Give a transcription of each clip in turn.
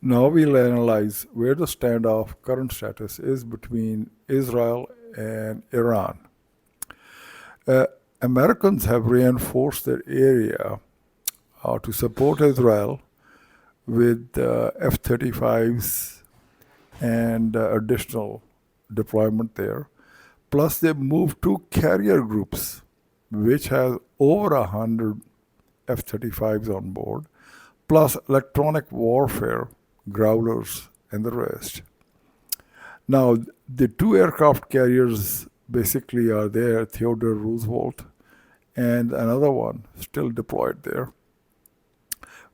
Now we'll analyze where the standoff current status is between Israel and Iran. Uh, Americans have reinforced their area to support Israel with F 35s and additional deployment there. Plus, they moved two carrier groups, which has over 100 F 35s on board, plus electronic warfare, growlers, and the rest. Now, the two aircraft carriers basically are there, Theodore Roosevelt and another one still deployed there,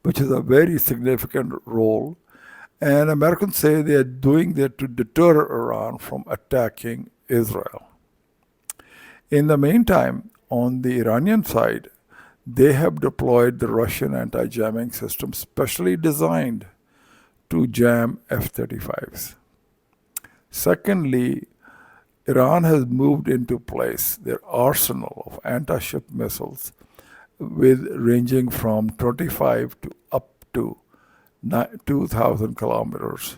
which is a very significant role. And Americans say they are doing that to deter Iran from attacking Israel. In the meantime, on the Iranian side, they have deployed the Russian anti jamming system specially designed to jam F 35s. Secondly, Iran has moved into place their arsenal of anti ship missiles with ranging from 25 to up to 2,000 kilometers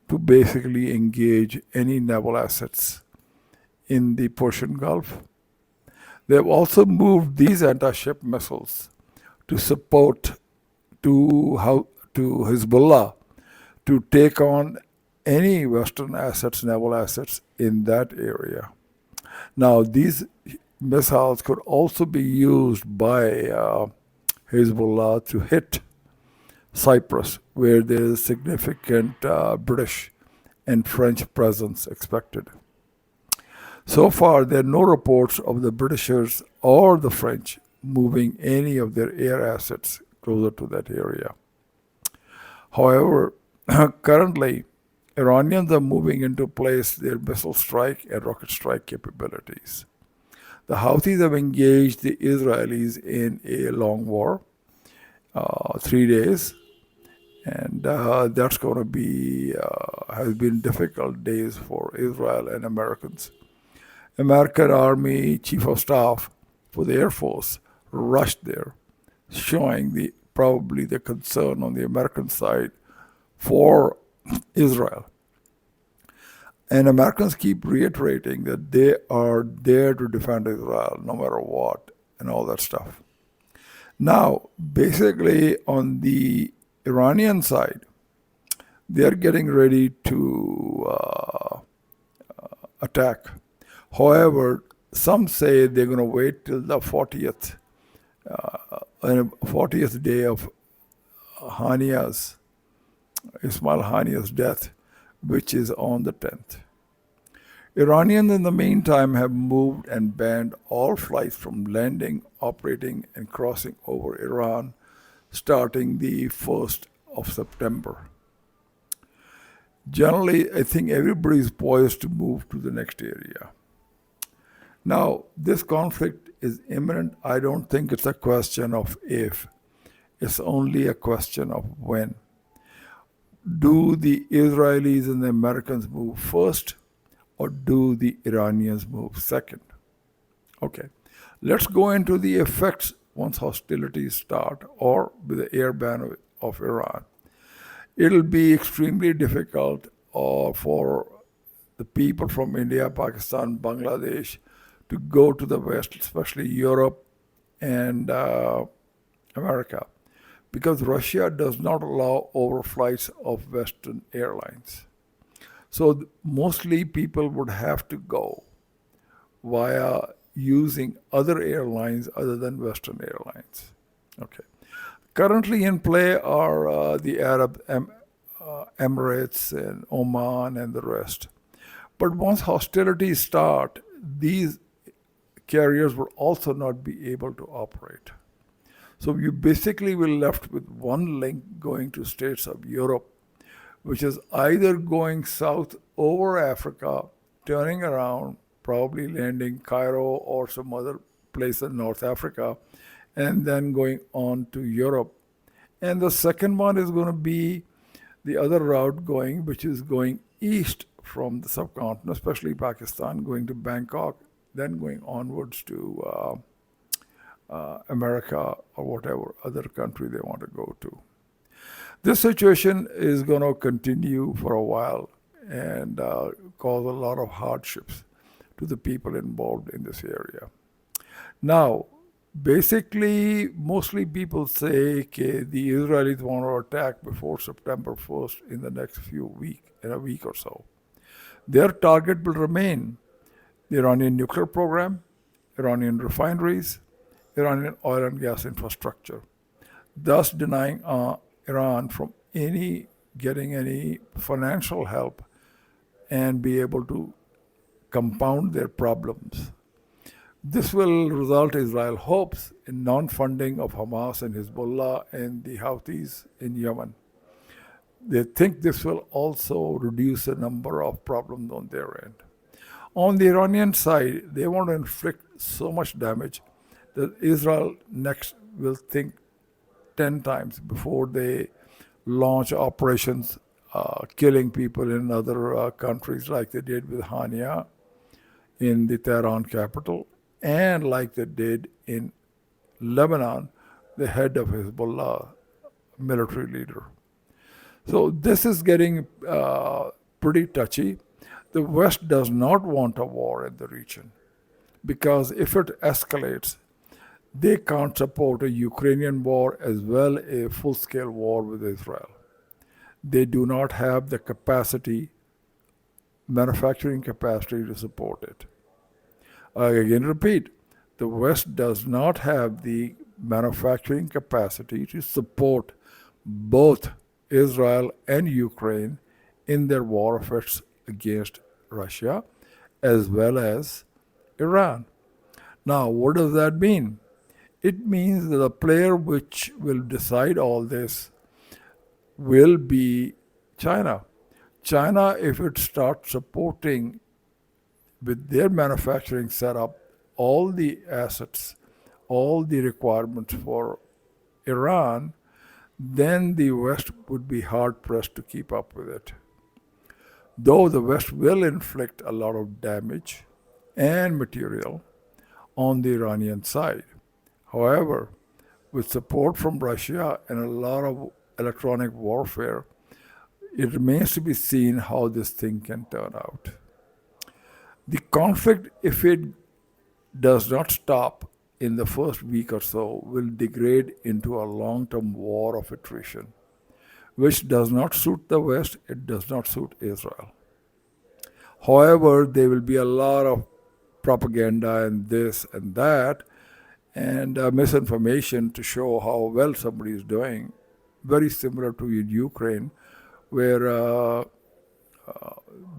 to basically engage any naval assets in the Persian Gulf. They have also moved these anti-ship missiles to support to Hezbollah to take on any Western assets, naval assets in that area. Now, these missiles could also be used by Hezbollah to hit Cyprus, where there is significant British and French presence expected. So far, there are no reports of the Britishers or the French moving any of their air assets closer to that area. However, currently, Iranians are moving into place their missile strike and rocket strike capabilities. The Houthis have engaged the Israelis in a long war, 3 days, and that's going to be has been difficult days for Israel and Americans. American Army Chief of Staff for the Air Force rushed there, showing probably the concern on the American side for Israel. And Americans keep reiterating that they are there to defend Israel no matter what and all that stuff. Now, basically, on the Iranian side, they're getting ready to attack. However, some say they're going to wait till the 40th day of Ismail Hania's death, which is on the 10th. Iranians, in the meantime, have moved and banned all flights from landing, operating, and crossing over Iran starting the 1st of September. Generally, I think everybody is poised to move to the next area. Now, this conflict is imminent. I don't think it's a question of if, it's only a question of when. Do the Israelis and the Americans move first, or do the Iranians move second? Okay, let's go into the effects once hostilities start or with the air ban of Iran. It'll be extremely difficult for the people from India, Pakistan, Bangladesh to go to the West, especially Europe and America, because Russia does not allow overflights of Western airlines. So mostly people would have to go via using other airlines other than Western airlines. Okay. Currently in play are the Arab Emirates and Oman and the rest. But once hostilities start, these carriers will also not be able to operate. So you basically will left with one link going to states of Europe, which is either going south over Africa, turning around, probably landing Cairo or some other place in North Africa, and then going on to Europe. And the second one is going to be the other route going, which is going east from the subcontinent, especially Pakistan, going to Bangkok, then going onwards to America or whatever other country they want to go to. This situation is going to continue for a while and cause a lot of hardships to the people involved in this area. Now, basically, mostly people say okay, the Israelis want to attack before September 1st in the next in a week or so. Their target will remain the Iranian nuclear program, Iranian refineries, Iranian oil and gas infrastructure, thus denying Iran from getting any financial help and be able to compound their problems. This will result, Israel hopes, in non-funding of Hamas and Hezbollah and the Houthis in Yemen. They think this will also reduce the number of problems on their end. On the Iranian side, they want to inflict so much damage that Israel next will think 10 times before they launch operations killing people in other countries like they did with Hania in the Tehran capital and like they did in Lebanon, the head of Hezbollah, military leader. So this is getting pretty touchy. The West does not want a war in the region because if it escalates, they can't support a Ukrainian war as well as a full-scale war with Israel. They do not have the capacity, manufacturing capacity to support it. I again repeat, the West does not have the manufacturing capacity to support both Israel and Ukraine in their war efforts against Russia as well as Iran. Now, what does that mean? It means that the player which will decide all this will be China. China, if it starts supporting with their manufacturing setup all the assets, all the requirements for Iran, then the West would be hard pressed to keep up with it. Though the West will inflict a lot of damage and material on the Iranian side. However, with support from Russia and a lot of electronic warfare, it remains to be seen how this thing can turn out. The conflict, if it does not stop in the first week or so, will degrade into a long-term war of attrition, which does not suit the West, it does not suit Israel. However, there will be a lot of propaganda and this and that, and misinformation to show how well somebody is doing, very similar to in Ukraine, where the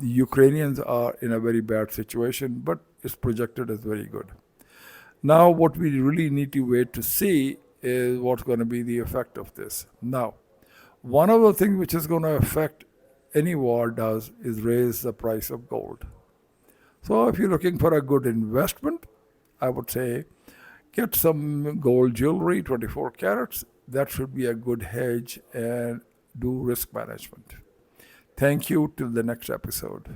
Ukrainians are in a very bad situation, but it's projected as very good. Now, what we really need to wait to see is what's going to be the effect of this. Now, one of the things which is going to affect any war does is raise the price of gold. So if you're looking for a good investment, I would say get some gold jewelry, 24 carats. That should be a good hedge and do risk management. Thank you till the next episode.